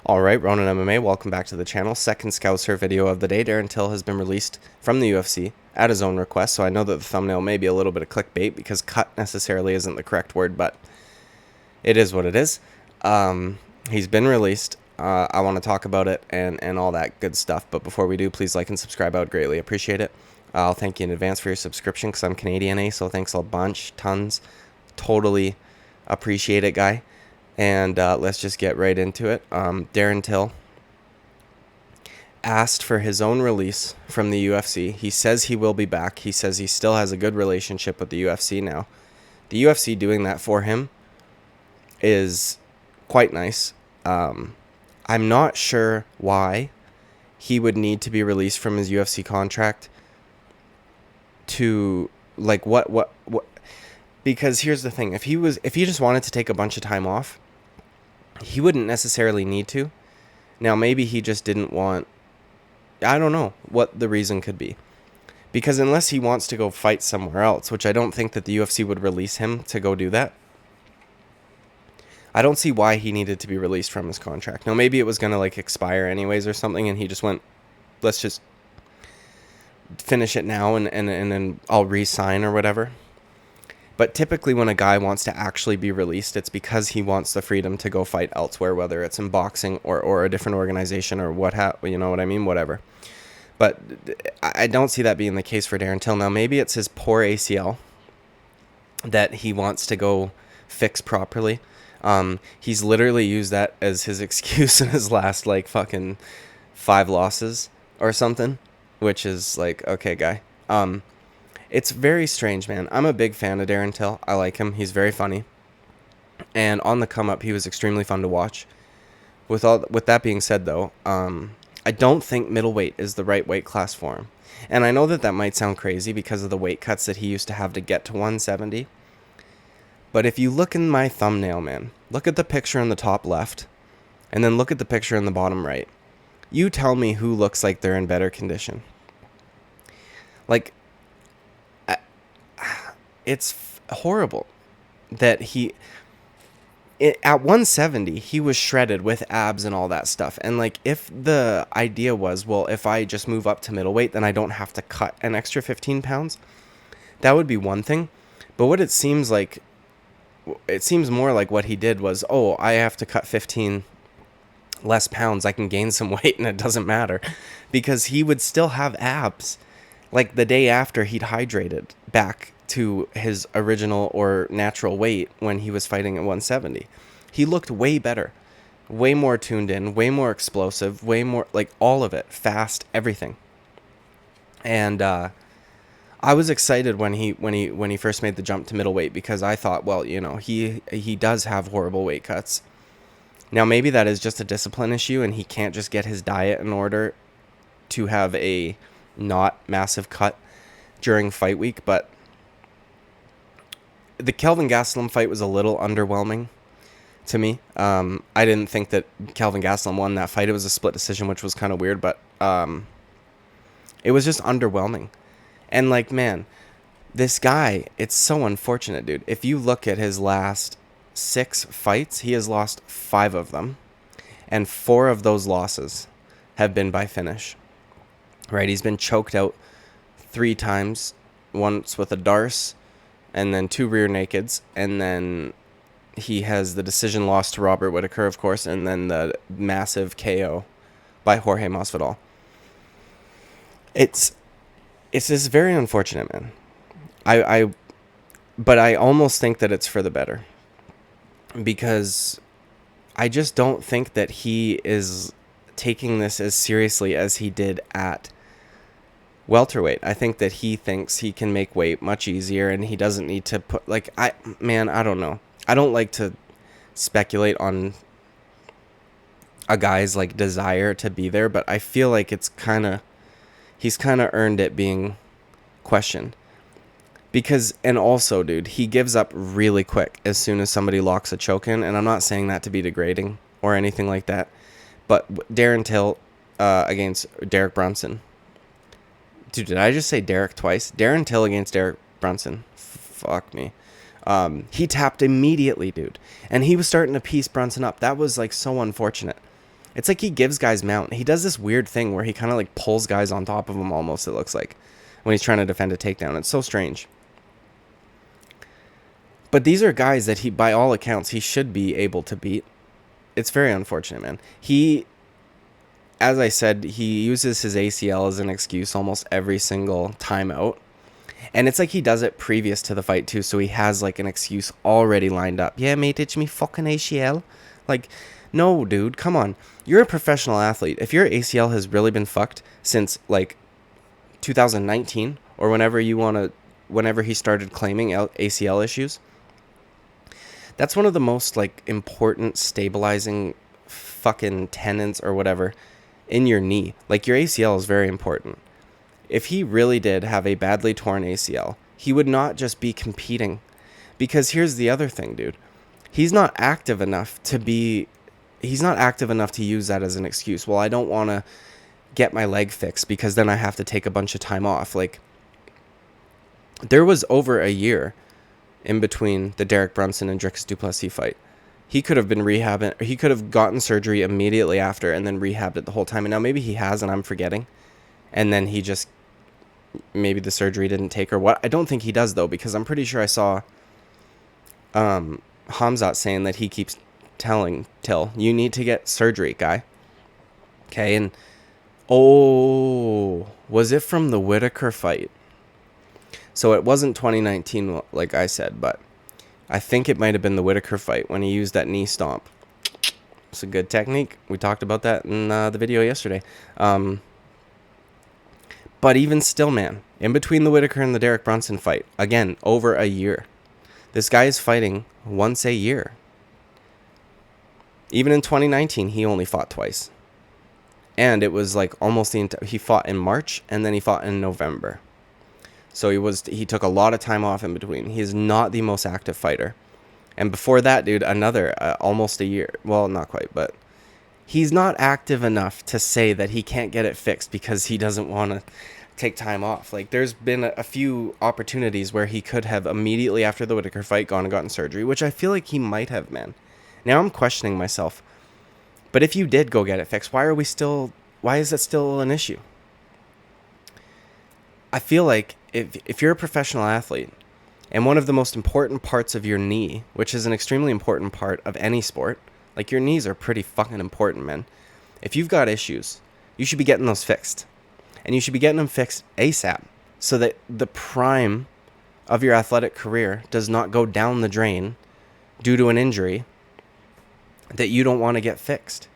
All right, Ronan MMA, welcome back to the channel. Second Scouser video of the day. Darren Till has been released from the UFC at his own request, so I know that the thumbnail may be a little bit of clickbait because cut necessarily isn't the correct word, but it is what it is. He's been released. I want to talk about it and all that good stuff, but before we do, please like and subscribe. I would greatly appreciate it. I'll thank you in advance for your subscription because I'm Canadian, so thanks a bunch, tons. Totally appreciate it, guy. And let's just get right into it. Darren Till asked for his own release from the UFC. He says he will be back. He says he still has a good relationship with the UFC now. The UFC doing that for him is quite nice. I'm not sure why he would need to be released from his UFC contract to, like, what because here's the thing. If he just wanted to take a bunch of time off, he wouldn't necessarily need to. Now, maybe he just didn't want... I don't know what the reason could be. Because unless he wants to go fight somewhere else, which I don't think that the UFC would release him to go do that, I don't see why he needed to be released from his contract. Now, maybe it was going to, like, expire anyways or something, and he just went, let's just finish it now, and then I'll re-sign or whatever. But typically when a guy wants to actually be released, it's because he wants the freedom to go fight elsewhere, whether it's in boxing or a different organization or you know what I mean, whatever. But I don't see that being the case for Darren Till. Now, maybe it's his poor ACL that he wants to go fix properly. He's literally used that as his excuse in his last, like, fucking 5 losses or something, which is like, okay, guy. It's very strange, man. I'm a big fan of Darren Till. I like him. He's very funny. And on the come up, he was extremely fun to watch. With that being said, though, I don't think middleweight is the right weight class for him. And I know that might sound crazy because of the weight cuts that he used to have to get to 170. But if you look in my thumbnail, man, look at the picture in the top left, and then look at the picture in the bottom right. You tell me who looks like they're in better condition. Like, it's horrible that at 170, he was shredded with abs and all that stuff. And, like, if the idea was, well, if I just move up to middleweight, then I don't have to cut an extra 15 pounds, that would be one thing. But what it seems more like what he did was, oh, I have to cut 15 less pounds. I can gain some weight and it doesn't matter. Because he would still have abs. Like, the day after he'd hydrated back to his original or natural weight when he was fighting at 170. He looked way better, way more tuned in, way more explosive, way more, like, all of it, fast, everything. And I was excited when he first made the jump to middleweight because I thought, well, you know, he does have horrible weight cuts. Now, maybe that is just a discipline issue and he can't just get his diet in order to have a not massive cut during fight week, but the Kelvin Gastelum fight was a little underwhelming to me. I didn't think that Kelvin Gastelum won that fight. It was a split decision, which was kind of weird, but it was just underwhelming. And, like, man, this guy, it's so unfortunate, dude. If you look at his last 6 fights, he has lost 5 of them, and 4 of those losses have been by finish. Right? He's been choked out 3 times, once with a Darce, and then 2 rear nakeds, and then he has the decision loss to Robert Whittaker, of course, and then the massive KO by Jorge Masvidal. It's just very unfortunate, man. But I almost think that it's for the better, because I just don't think that he is taking this as seriously as he did at welterweight. I think that he thinks he can make weight much easier and he doesn't need to put, like, I don't know. I don't like to speculate on a guy's, like, desire to be there, but I feel like he's kind of earned it being questioned. Because, and also, dude, he gives up really quick as soon as somebody locks a choke in, and I'm not saying that to be degrading or anything like that, but Darren Till against Derek Brunson. Dude, did I just say Derek twice? Darren Till against Derek Brunson. Fuck me. He tapped immediately, dude. And he was starting to piece Brunson up. That was, like, so unfortunate. It's like he gives guys mount. He does this weird thing where he kind of like pulls guys on top of him almost, it looks like, when he's trying to defend a takedown. It's so strange. But these are guys that he, by all accounts, he should be able to beat. It's very unfortunate, man. He, as I said, he uses his ACL as an excuse almost every single time out. And it's like he does it previous to the fight, too, so he has, like, an excuse already lined up. Yeah, mate, it's me fucking ACL. Like, no, dude, come on. You're a professional athlete. If your ACL has really been fucked since, like, 2019, or whenever he started claiming out ACL issues, that's one of the most, like, important stabilizing fucking tendons or whatever in your knee. Like, your ACL is very important. If he really did have a badly torn ACL, he would not just be competing. Because here's the other thing, dude. He's not active enough to use that as an excuse. Well, I don't want to get my leg fixed because then I have to take a bunch of time off. Like, there was over a year in between the Derek Brunson and Dricus du Plessis fight. He could have been rehabbing, he could have gotten surgery immediately after and then rehabbed it the whole time. And now maybe he has and I'm forgetting. And then he just, maybe the surgery didn't take or what. I don't think he does though, because I'm pretty sure I saw Hamzat saying that he keeps telling Till, you need to get surgery, guy. Okay, and was it from the Whitaker fight? So it wasn't 2019, like I said, but I think it might have been the Whitaker fight when he used that knee stomp. It's a good technique. We talked about that in the video yesterday. But even still, man, in between the Whitaker and the Derek Brunson fight, again, over a year. This guy is fighting once a year. Even in 2019, he only fought twice. And it was like almost he fought in March and then he fought in November. So he took a lot of time off in between. He is not the most active fighter. And before that, dude, another almost a year. Well, not quite, but he's not active enough to say that he can't get it fixed because he doesn't want to take time off. Like, there's been a few opportunities where he could have immediately after the Whitaker fight gone and gotten surgery, which I feel like he might have, man. Now I'm questioning myself. But if you did go get it fixed, why is that still an issue? I feel like if you're a professional athlete and one of the most important parts of your knee, which is an extremely important part of any sport, like your knees are pretty fucking important, man. If you've got issues, you should be getting those fixed. And you should be getting them fixed ASAP so that the prime of your athletic career does not go down the drain due to an injury that you don't want to get fixed.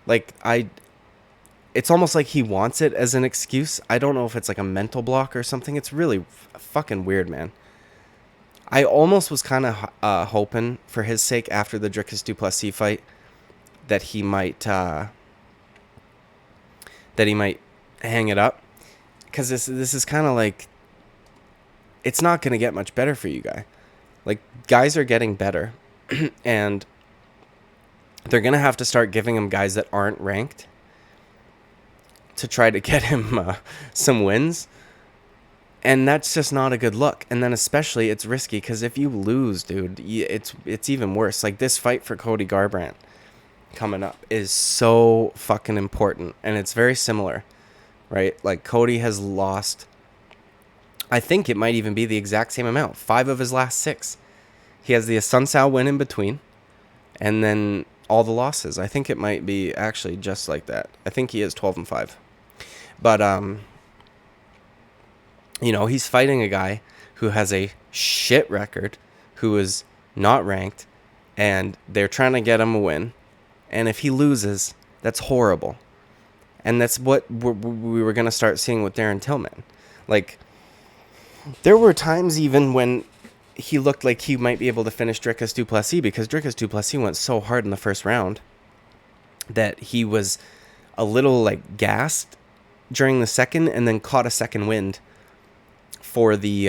Like, it's almost like he wants it as an excuse. I don't know if it's like a mental block or something. It's really fucking weird, man. I almost was kind of hoping for his sake after the Dricus du Plessis fight that he might hang it up, because this is kind of like, it's not going to get much better for you, guy. Like, guys are getting better, and they're going to have to start giving him guys that aren't ranked to try to get him some wins. And that's just not a good look. And then especially it's risky because if you lose, dude, it's even worse. Like, this fight for Cody Garbrandt coming up is so fucking important. And it's very similar, right? Like, Cody has lost, I think it might even be the exact same amount, 5 of his last 6. He has the Asuncao win in between, and then all the losses. I think it might be actually just like that. I think he is 12-5. But he's fighting a guy who has a shit record, who is not ranked, and they're trying to get him a win. And if he loses, that's horrible. And that's what we were going to start seeing with Darren Till. Like, there were times even when he looked like he might be able to finish Dricus du Plessis, because Dricus du Plessis went so hard in the first round that he was a little, like, gassed during the second, and then caught a second wind for the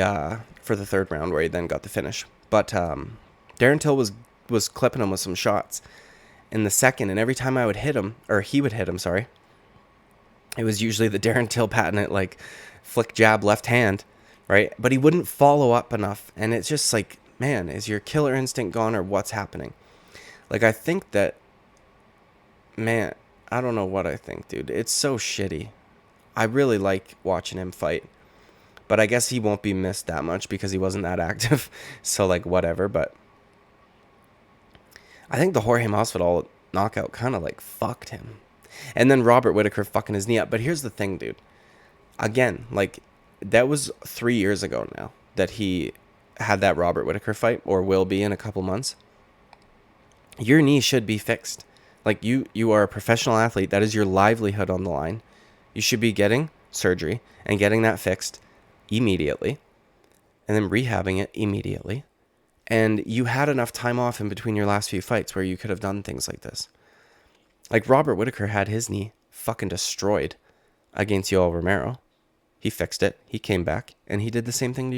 third round, where he then got the finish. But Darren Till was clipping him with some shots in the second, and every time I would hit him, or he would hit him, sorry, it was usually the Darren Till patented, like, flick jab left hand, right? But he wouldn't follow up enough, and it's just like, man, is your killer instinct gone, or what's happening? Like, I think that man, I don't know what I think, dude. It's so shitty. I really like watching him fight. But I guess he won't be missed that much because he wasn't that active. So, like, whatever. But I think the Jorge Masvidal knockout kind of, like, fucked him. And then Robert Whittaker fucking his knee up. But here's the thing, dude. Again, like, that was 3 years ago now that he had that Robert Whittaker fight, or will be in a couple months. Your knee should be fixed. Like, you are a professional athlete. That is your livelihood on the line. You should be getting surgery and getting that fixed immediately, and then rehabbing it immediately. And you had enough time off in between your last few fights where you could have done things like this. Like, Robert Whittaker had his knee fucking destroyed against Yoel Romero. He fixed it. He came back, and he did the same thing to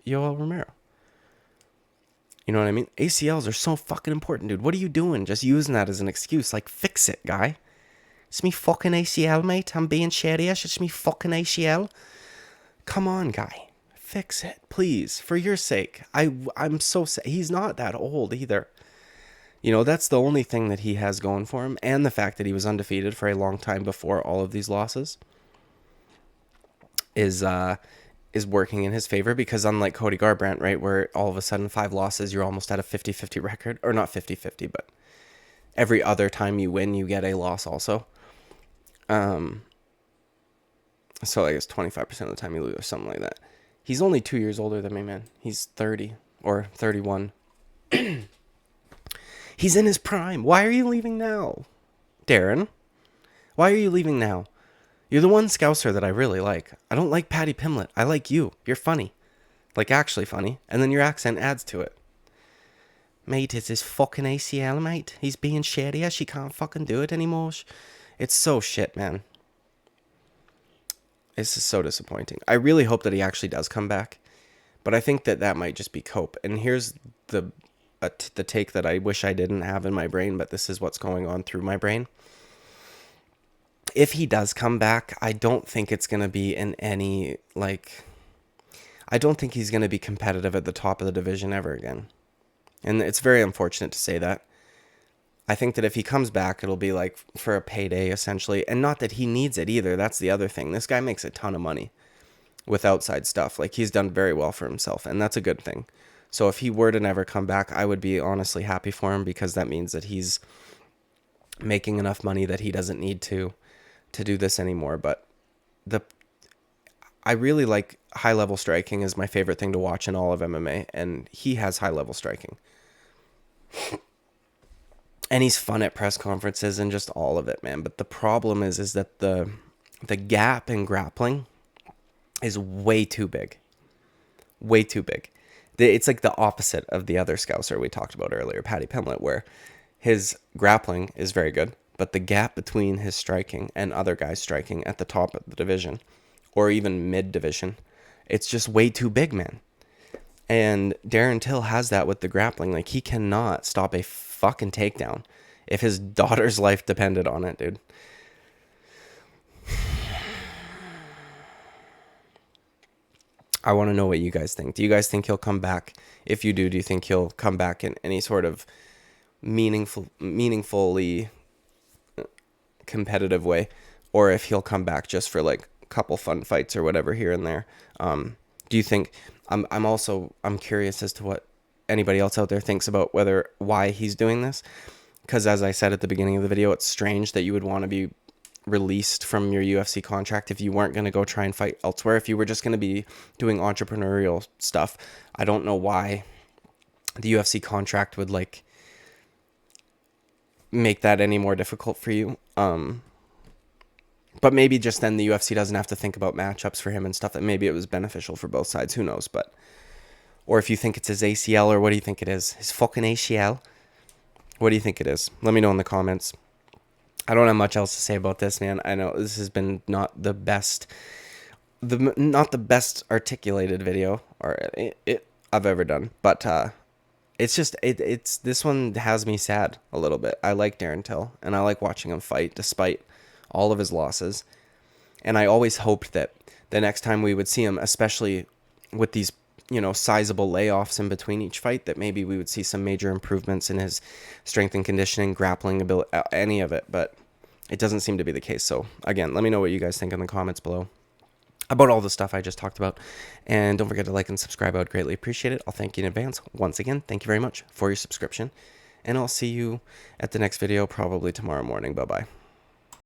Yoel Romero. You know what I mean? ACLs are so fucking important, dude. What are you doing? Just using that as an excuse. Like, fix it, guy. It's me fucking ACL, mate. I'm being serious. It's me fucking ACL. Come on, guy. Fix it, please. For your sake. I'm so sad. He's not that old either. You know, that's the only thing that he has going for him. And the fact that he was undefeated for a long time before all of these losses is working in his favor, because unlike Cody Garbrandt, right, where all of a sudden 5 losses, you're almost at a 50-50 record. Or not 50-50, but every other time you win, you get a loss also. So I guess 25% of the time you lose or something like that. He's only 2 years older than me, man. He's 30 or 31. He's in his prime. Why are you leaving now, Darren? Why are you leaving now? You're the one Scouser that I really like. I don't like Patty Pimlet. I like you. You're funny. Like, actually funny. And then your accent adds to it. Mate, it's his fucking ACL, mate. He's being shitty. She can't fucking do it anymore. It's so shit, man. It's just so disappointing. I really hope that he actually does come back. But I think that might just be cope. And here's the take that I wish I didn't have in my brain, but this is what's going on through my brain. If he does come back, I don't think it's going to be in any, like, I don't think he's going to be competitive at the top of the division ever again. And it's very unfortunate to say that. I think that if he comes back, it'll be like for a payday, essentially. And not that he needs it either. That's the other thing. This guy makes a ton of money with outside stuff. Like, he's done very well for himself, and that's a good thing. So if he were to never come back, I would be honestly happy for him, because that means that he's making enough money that he doesn't need to do this anymore. But I really like high-level striking is my favorite thing to watch in all of MMA, and he has high-level striking. And he's fun at press conferences and just all of it, man. But the problem is that the gap in grappling is way too big. Way too big. It's like the opposite of the other Scouser we talked about earlier, Patty Pimlet, where his grappling is very good, but the gap between his striking and other guys striking at the top of the division, or even mid-division, it's just way too big, man. And Darren Till has that with the grappling. Like, he cannot stop a fucking takedown if his daughter's life depended on it, dude. I want to know what you guys think. Do you guys think he'll come back? If you do you think he'll come back in any sort of meaningfully competitive way? Or if he'll come back just for, like, a couple fun fights or whatever here and there? Do you think... I'm curious as to what anybody else out there thinks about why he's doing this. Because as I said at the beginning of the video, it's strange that you would want to be released from your UFC contract if you weren't going to go try and fight elsewhere. If you were just going to be doing entrepreneurial stuff, I don't know why the UFC contract would, like, make that any more difficult for you. But maybe just then the UFC doesn't have to think about matchups for him and stuff. That maybe it was beneficial for both sides. Who knows? But, or if you think it's his ACL, or what do you think it is? His fucking ACL? What do you think it is? Let me know in the comments. I don't have much else to say about this, man. I know this has been not the best articulated video I've ever done. But it's just this one has me sad a little bit. I like Darren Till, and I like watching him fight despite all of his losses. And I always hoped that the next time we would see him, especially with these sizable layoffs in between each fight, that maybe we would see some major improvements in his strength and conditioning, grappling ability, any of it. But it doesn't seem to be the case. So again, let me know what you guys think in the comments below about all the stuff I just talked about. And don't forget to like and subscribe. I would greatly appreciate it. I'll thank you in advance. Once again, thank you very much for your subscription. And I'll see you at the next video, probably tomorrow morning. Bye-bye.